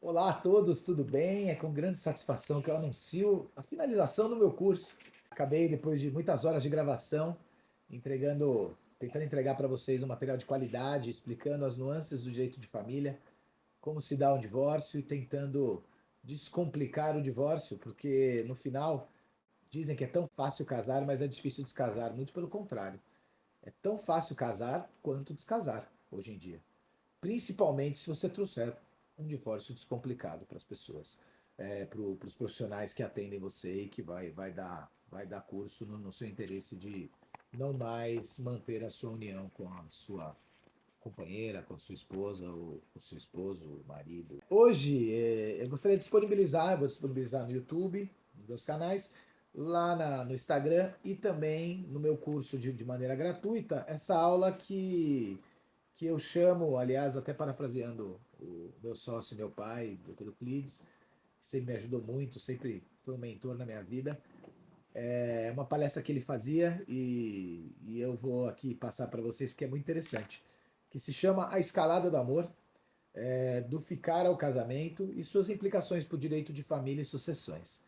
Olá a todos, tudo bem? É com grande satisfação que eu anuncio a finalização do meu curso. Acabei, depois de muitas horas de gravação, tentando entregar para vocês um material de qualidade, explicando as nuances do direito de família, como se dá um divórcio e tentando descomplicar o divórcio, porque no final dizem que é tão fácil casar, mas é difícil descasar. Muito pelo contrário. É tão fácil casar quanto descasar hoje em dia, principalmente se você trouxer um divórcio descomplicado para as pessoas, para os profissionais que atendem você e que vai dar curso no seu interesse de não mais manter a sua união com a sua companheira, com a sua esposa, ou o seu esposo, o marido. Hoje, eu gostaria de disponibilizar, vou disponibilizar no YouTube, nos meus canais, no Instagram e também no meu curso de maneira gratuita, essa aula que eu chamo, aliás, até parafraseando o meu sócio, meu pai, Dr. Euclides, que sempre me ajudou muito, sempre foi um mentor na minha vida. É uma palestra que ele fazia e eu vou aqui passar para vocês porque é muito interessante, que se chama A Escalada do Amor, do ficar ao casamento e suas implicações para o direito de família e sucessões.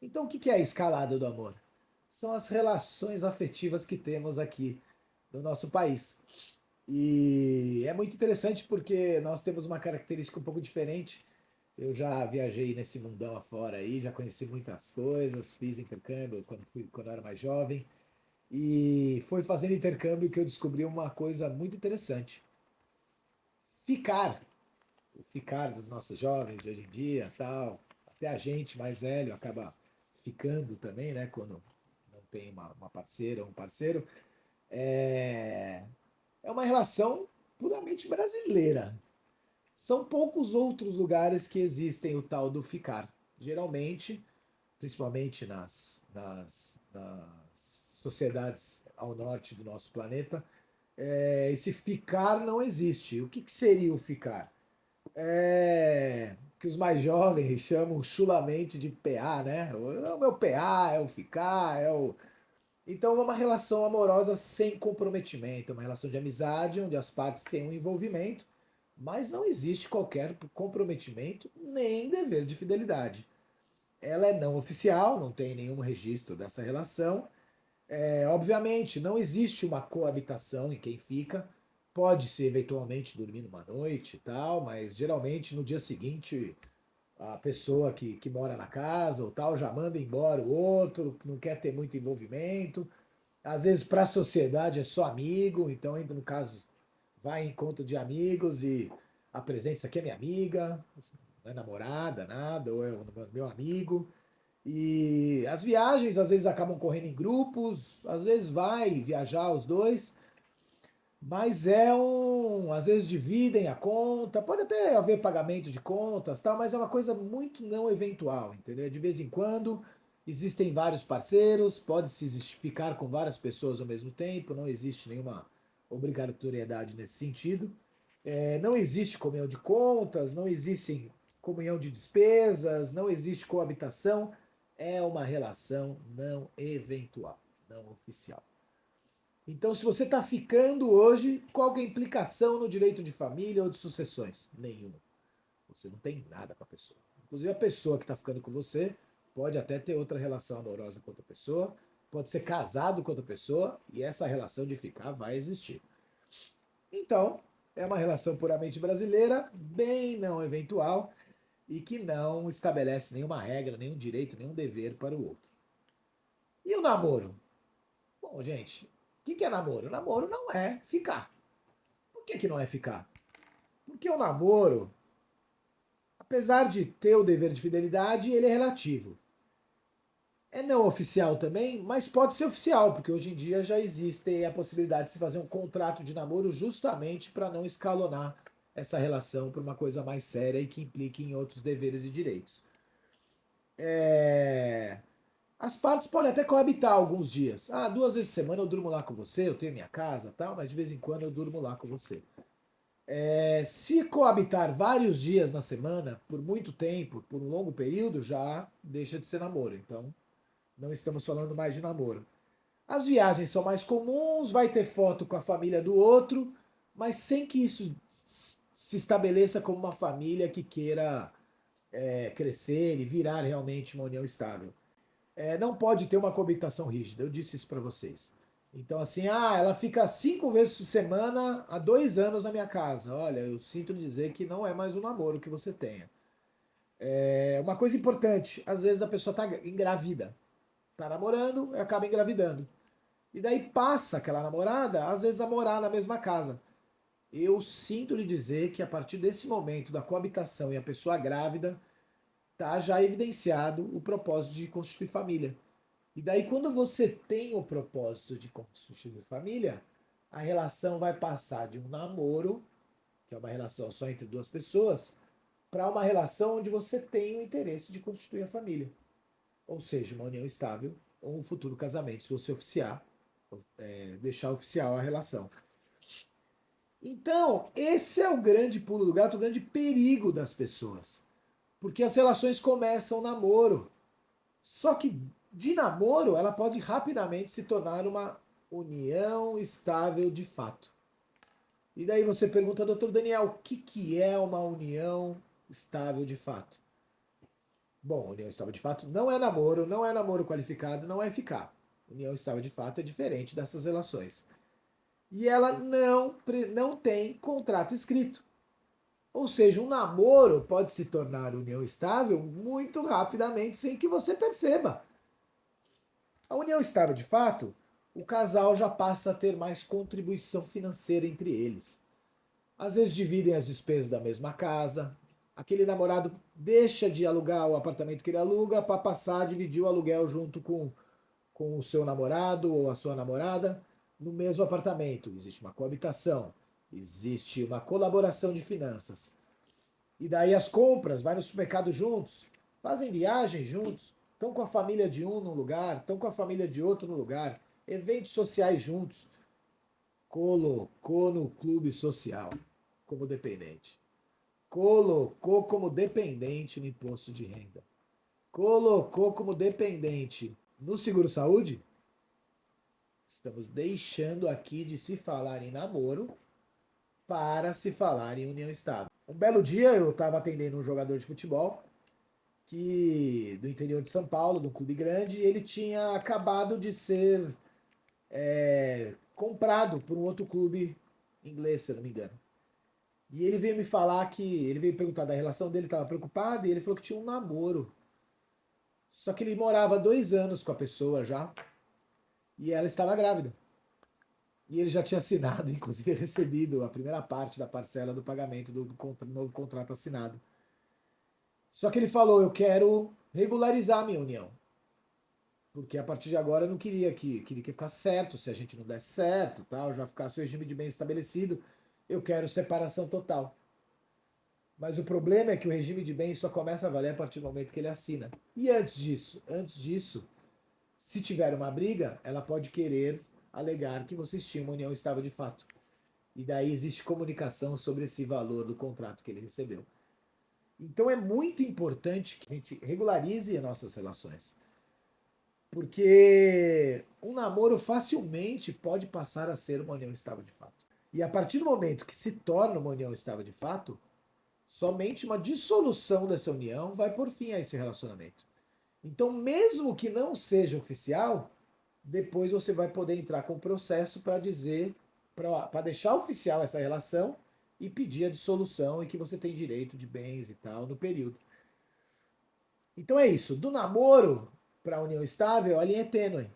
Então, o que é a escalada do amor? São as relações afetivas que temos aqui no nosso país. E é muito interessante porque nós temos uma característica um pouco diferente. Eu já viajei nesse mundão afora aí, já conheci muitas coisas, fiz intercâmbio quando eu era mais jovem. E foi fazendo intercâmbio que eu descobri uma coisa muito interessante. Ficar, o ficar dos nossos jovens de hoje em dia, tal, até a gente mais velho acaba ficando também, né? Quando não tem uma parceira ou um parceiro. É, é uma relação puramente brasileira. São poucos outros lugares que existem o tal do ficar. Geralmente, principalmente nas sociedades ao norte do nosso planeta, esse ficar não existe. O que seria o ficar? É que os mais jovens chamam chulamente de PA, né? É o meu PA, é o ficar, é o. Então, é uma relação amorosa sem comprometimento, uma relação de amizade onde as partes têm um envolvimento, mas não existe qualquer comprometimento nem dever de fidelidade. Ela é não oficial, não tem nenhum registro dessa relação. Obviamente, não existe uma coabitação em quem fica. Pode-se eventualmente dormir numa noite e tal, mas geralmente no dia seguinte a pessoa que mora na casa ou tal já manda embora o outro, não quer ter muito envolvimento. Às vezes, para a sociedade é só amigo, então, ainda no caso, vai em encontro de amigos e apresenta: isso aqui é minha amiga, não é namorada, nada, ou é o meu amigo. E as viagens às vezes acabam correndo em grupos, às vezes vai viajar os dois, mas às vezes dividem a conta, pode até haver pagamento de contas, tal, mas é uma coisa muito não eventual, entendeu? De vez em quando existem vários parceiros, pode-se ficar com várias pessoas ao mesmo tempo, não existe nenhuma obrigatoriedade nesse sentido. Não existe comunhão de contas, não existe comunhão de despesas, não existe coabitação, é uma relação não eventual, não oficial. Então, se você está ficando hoje, qual que é a implicação no direito de família ou de sucessões? Nenhuma. Você não tem nada com a pessoa. Inclusive, a pessoa que está ficando com você pode até ter outra relação amorosa com outra pessoa, pode ser casado com outra pessoa e essa relação de ficar vai existir. Então, é uma relação puramente brasileira, bem não eventual e que não estabelece nenhuma regra, nenhum direito, nenhum dever para o outro. E o namoro? Bom, gente, o que é namoro? Namoro não é ficar. Por que não é ficar? Porque o namoro, apesar de ter o dever de fidelidade, ele é relativo. É não oficial também, mas pode ser oficial, porque hoje em dia já existe a possibilidade de se fazer um contrato de namoro justamente para não escalonar essa relação para uma coisa mais séria e que implique em outros deveres e direitos. É, As partes podem até coabitar alguns dias. Ah, 2 vezes por semana eu durmo lá com você, eu tenho minha casa, tal, mas de vez em quando eu durmo lá com você. Se coabitar vários dias na semana, por muito tempo, por um longo período, já deixa de ser namoro. Então, não estamos falando mais de namoro. As viagens são mais comuns, vai ter foto com a família do outro, mas sem que isso se estabeleça como uma família que queira crescer e virar realmente uma união estável. Não pode ter uma coabitação rígida, eu disse isso para vocês. Então, assim, ela fica 5 vezes por semana há 2 anos na minha casa. Olha, eu sinto dizer que não é mais um namoro que você tenha. Uma coisa importante, às vezes a pessoa está engravida, está namorando e acaba engravidando. E daí passa aquela namorada, às vezes, a morar na mesma casa. Eu sinto lhe dizer que a partir desse momento da coabitação e a pessoa grávida, tá já evidenciado o propósito de constituir família. E daí, quando você tem o propósito de constituir família, a relação vai passar de um namoro, que é uma relação só entre duas pessoas, para uma relação onde você tem o interesse de constituir a família. Ou seja, uma união estável ou um futuro casamento, se você oficiar, deixar oficial a relação. Então, esse é o grande pulo do gato, o grande perigo das pessoas. Porque as relações começam namoro. Só que de namoro, ela pode rapidamente se tornar uma união estável de fato. E daí você pergunta, doutor Daniel, o que é uma união estável de fato? Bom, união estável de fato não é namoro qualificado, não é ficar. União estável de fato é diferente dessas relações. E ela não tem contrato escrito. Ou seja, um namoro pode se tornar união estável muito rapidamente sem que você perceba. A união estável de fato, o casal já passa a ter mais contribuição financeira entre eles. Às vezes dividem as despesas da mesma casa. Aquele namorado deixa de alugar o apartamento que ele aluga para passar a dividir o aluguel junto com o seu namorado ou a sua namorada no mesmo apartamento. Existe uma coabitação, existe uma colaboração de finanças. E daí as compras, vai no supermercado juntos, fazem viagem juntos, estão com a família de um no lugar, estão com a família de outro no lugar, eventos sociais juntos. Colocou no clube social como dependente. Colocou como dependente no imposto de renda. Colocou como dependente no seguro-saúde. Estamos deixando aqui de se falar em namoro para se falar em união estável. Um belo dia eu estava atendendo um jogador de futebol do interior de São Paulo, de um clube grande, e ele tinha acabado de ser comprado por um outro clube inglês, se eu não me engano. E ele veio me falar ele veio perguntar da relação dele, estava preocupado, e ele falou que tinha um namoro. Só que ele morava 2 anos com a pessoa já, e ela estava grávida. E ele já tinha assinado, inclusive recebido a primeira parte da parcela do pagamento do novo contrato assinado. Só que ele falou, eu quero regularizar a minha união. Porque a partir de agora eu não queria que ficasse certo, se a gente não desse certo, tal, já ficasse o regime de bem estabelecido, eu quero separação total. Mas o problema é que o regime de bem só começa a valer a partir do momento que ele assina. E antes disso, se tiver uma briga, ela pode querer alegar que vocês tinham uma união estável de fato. E daí existe comunicação sobre esse valor do contrato que ele recebeu. Então é muito importante que a gente regularize as nossas relações. Porque um namoro facilmente pode passar a ser uma união estável de fato. E a partir do momento que se torna uma união estável de fato, somente uma dissolução dessa união vai pôr fim a esse relacionamento. Então, mesmo que não seja oficial, depois você vai poder entrar com o processo para dizer, para deixar oficial essa relação e pedir a dissolução e que você tem direito de bens e tal no período. Então é isso. Do namoro para a união estável, a linha é tênue.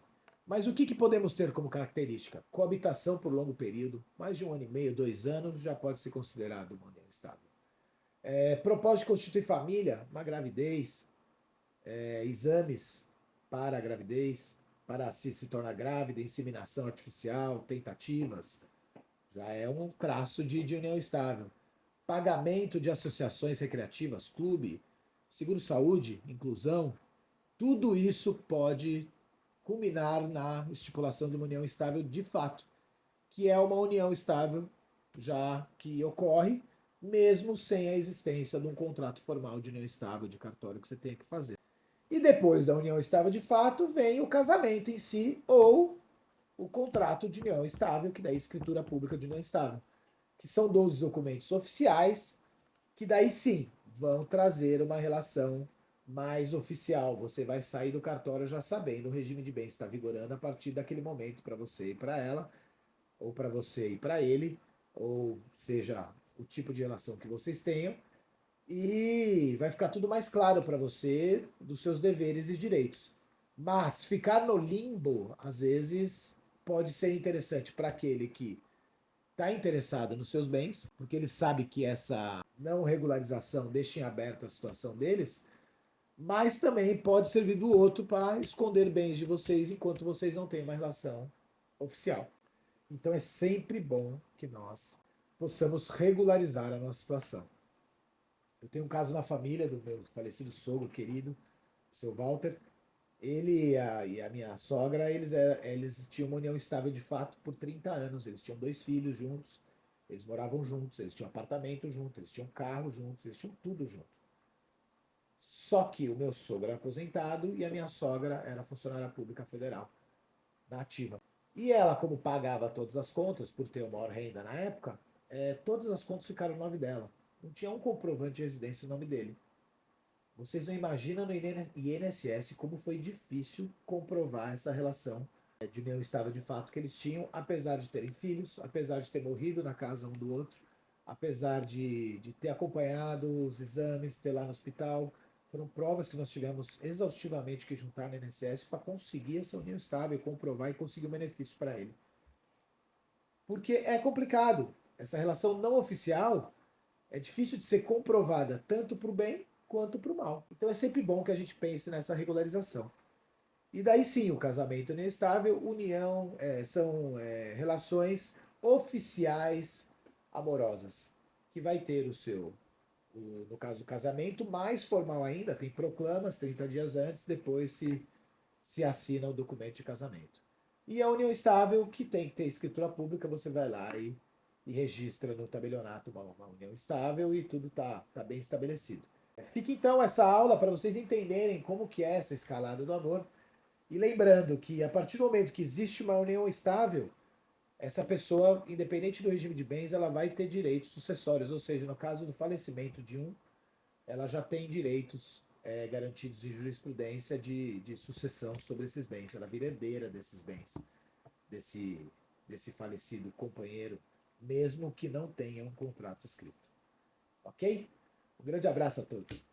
Mas o que podemos ter como característica? Coabitação por longo período, mais de 1 ano e meio, 2 anos, já pode ser considerado uma união estável. Propósito de constituir família, uma gravidez, exames para a gravidez, para se tornar grávida, inseminação artificial, tentativas, já é um traço de união estável. Pagamento de associações recreativas, clube, seguro-saúde, inclusão, tudo isso pode culminar na estipulação de uma união estável de fato, que é uma união estável já que ocorre mesmo sem a existência de um contrato formal de união estável de cartório que você tenha que fazer. E depois da união estável de fato vem o casamento em si ou o contrato de união estável, que daí é a escritura pública de união estável. que são 12 documentos oficiais, que daí sim vão trazer uma relação mais oficial. Você vai sair do cartório já sabendo o regime de bens está vigorando a partir daquele momento para você e para ela, ou para você e para ele, ou seja, o tipo de relação que vocês tenham, e vai ficar tudo mais claro para você dos seus deveres e direitos. Mas ficar no limbo, às vezes, pode ser interessante para aquele que está interessado nos seus bens, porque ele sabe que essa não regularização deixa em aberto a situação deles, mas também pode servir do outro para esconder bens de vocês enquanto vocês não têm uma relação oficial. Então é sempre bom que nós possamos regularizar a nossa situação. Eu tenho um caso na família do meu falecido sogro querido, seu Walter. Ele e a minha sogra, eles tinham uma união estável de fato por 30 anos. Eles tinham 2 filhos juntos, eles moravam juntos, eles tinham apartamento junto, eles tinham carro juntos, eles tinham tudo junto. Só que o meu sogro era aposentado e a minha sogra era funcionária pública federal, na ativa. E ela, como pagava todas as contas, por ter uma maior renda na época, todas as contas ficaram no nome dela. Não tinha um comprovante de residência no nome dele. Vocês não imaginam no INSS como foi difícil comprovar essa relação de união estável de fato que eles tinham, apesar de terem filhos, apesar de ter morrido na casa um do outro, apesar de ter acompanhado os exames, ter lá no hospital. Foram provas que nós tivemos exaustivamente que juntar no INSS para conseguir essa união estável, comprovar e conseguir o benefício para ele. Porque é complicado. Essa relação não oficial é difícil de ser comprovada tanto para o bem quanto para o mal. Então é sempre bom que a gente pense nessa regularização. E daí sim, o casamento união estável, união, são relações oficiais amorosas, que vai ter no caso do casamento, mais formal ainda, tem proclamas 30 dias antes, depois se assina o documento de casamento. E a união estável, que tem que ter escritura pública, você vai lá e registra no tabelionato uma união estável e tudo tá bem estabelecido. Fica então essa aula para vocês entenderem como que é essa escalada do amor. E lembrando que a partir do momento que existe uma união estável, essa pessoa, independente do regime de bens, ela vai ter direitos sucessórios, ou seja, no caso do falecimento de um, ela já tem direitos garantidos em jurisprudência de sucessão sobre esses bens. Ela vira herdeira desses bens, desse falecido companheiro, mesmo que não tenha um contrato escrito. Ok? Um grande abraço a todos.